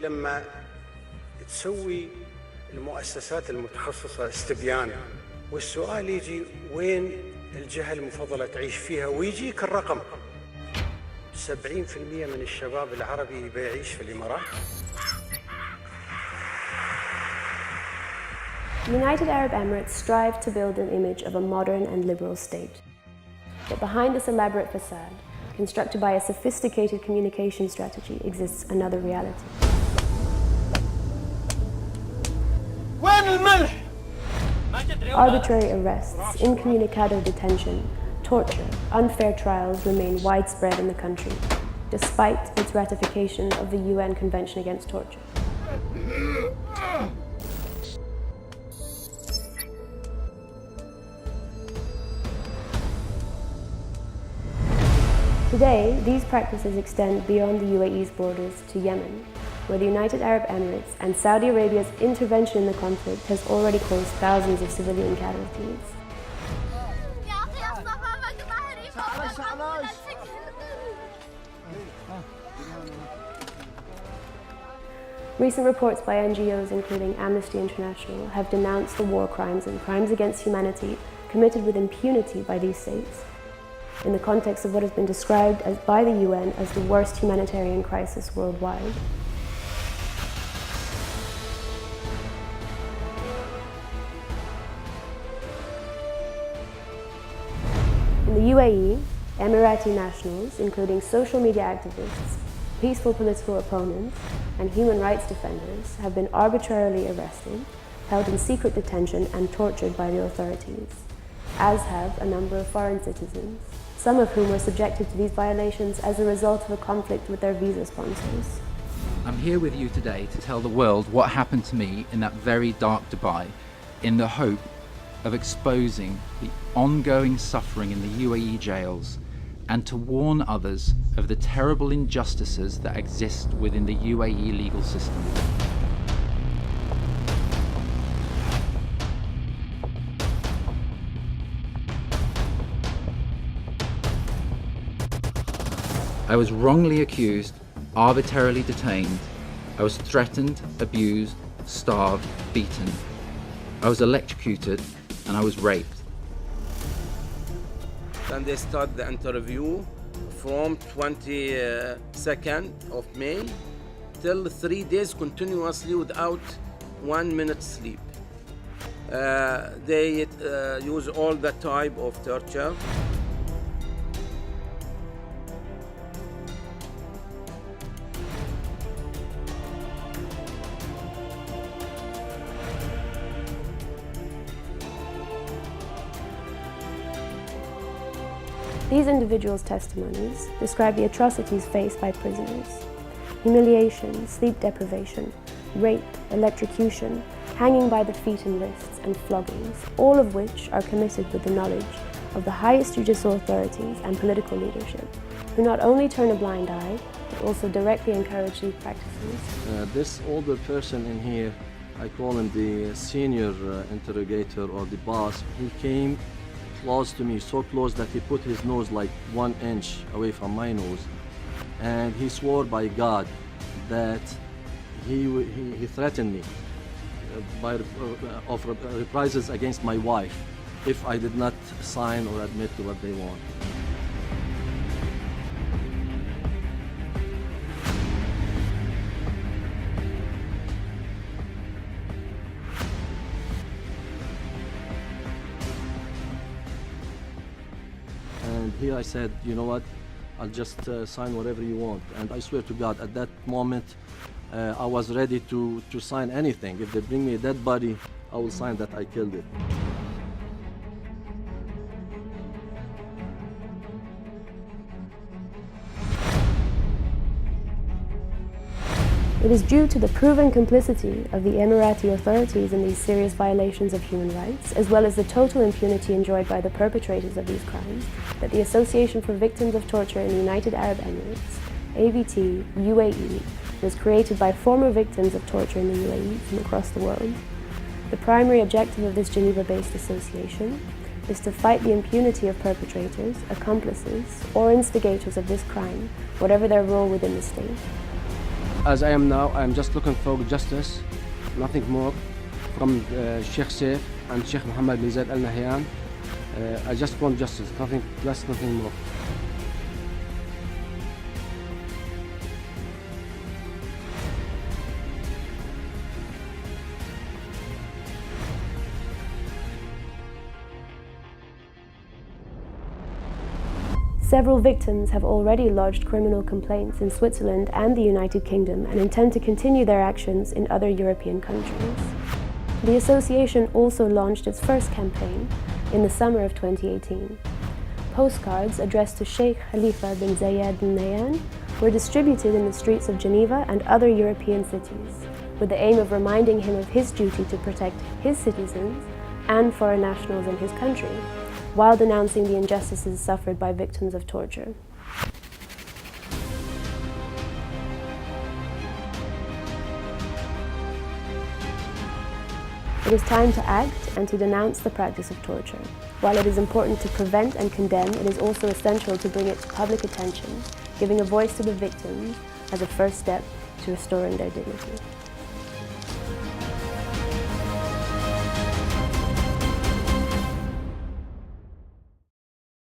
لما تسوي المؤسسات المتخصصة استبيان والسؤال يجي وين الجهة المفضلة تعيش فيها، ويجيك الرقم 70% من الشباب العربي بيعيش في الإمارات. The United Arab Emirates strive to build an image of a modern and liberal state. But behind this elaborate facade, constructed by a sophisticated communication strategy, exists another reality. Arbitrary arrests, incommunicado detention, torture, unfair trials remain widespread in the country, despite its ratification of the UN Convention Against Torture. Today, these practices extend beyond the UAE's borders to Yemen, where the United Arab Emirates and Saudi Arabia's intervention in the conflict has already caused thousands of civilian casualties. Recent reports by NGOs, including Amnesty International, have denounced the war crimes and crimes against humanity committed with impunity by these states, in the context of what has been described by the UN as the worst humanitarian crisis worldwide. In the UAE, Emirati nationals, including social media activists, peaceful political opponents, and human rights defenders, have been arbitrarily arrested, held in secret detention, and tortured by the authorities, as have a number of foreign citizens, some of whom were subjected to these violations as a result of a conflict with their visa sponsors. I'm here with you today to tell the world what happened to me in that very dark Dubai, in the hope of exposing the ongoing suffering in the UAE jails and to warn others of the terrible injustices that exist within the UAE legal system. I was wrongly accused, arbitrarily detained. I was threatened, abused, starved, beaten. I was electrocuted and I was raped. And they start the interview from 22nd of May till 3 days continuously without 1 minute sleep. They use all the type of torture. These individuals' testimonies describe the atrocities faced by prisoners: humiliation, sleep deprivation, rape, electrocution, hanging by the feet and wrists, and floggings, all of which are committed with the knowledge of the highest judicial authorities and political leadership, who not only turn a blind eye, but also directly encourage these practices. This older person in here, I call him the senior interrogator or the boss. He came close to me, so close that he put his nose like 1 inch away from my nose, and he swore by God that he threatened me of reprisals against my wife if I did not sign or admit to what they want. And here I said, you know what, I'll just sign whatever you want. And I swear to God, at that moment, I was ready to sign anything. If they bring me a dead body, I will sign that I killed it. It is due to the proven complicity of the Emirati authorities in these serious violations of human rights, as well as the total impunity enjoyed by the perpetrators of these crimes, that the Association for Victims of Torture in the United Arab Emirates, AVT, UAE, was created by former victims of torture in the UAE from across the world. The primary objective of this Geneva-based association is to fight the impunity of perpetrators, accomplices, or instigators of this crime, whatever their role within the state. as I am now, I am just looking for justice, nothing more, from Sheikh Saif and Sheikh Mohammed bin Zayed Al Nahyan. I just want justice, nothing less, nothing more. Several victims have already lodged criminal complaints in Switzerland and the United Kingdom and intend to continue their actions in other European countries. The association also launched its first campaign in the summer of 2018. Postcards addressed to Sheikh Khalifa bin Zayed Al Nahyan were distributed in the streets of Geneva and other European cities, with the aim of reminding him of his duty to protect his citizens and foreign nationals in his country, while denouncing the injustices suffered by victims of torture. It is time to act and to denounce the practice of torture. While it is important to prevent and condemn, it is also essential to bring it to public attention, giving a voice to the victims as a first step to restoring their dignity.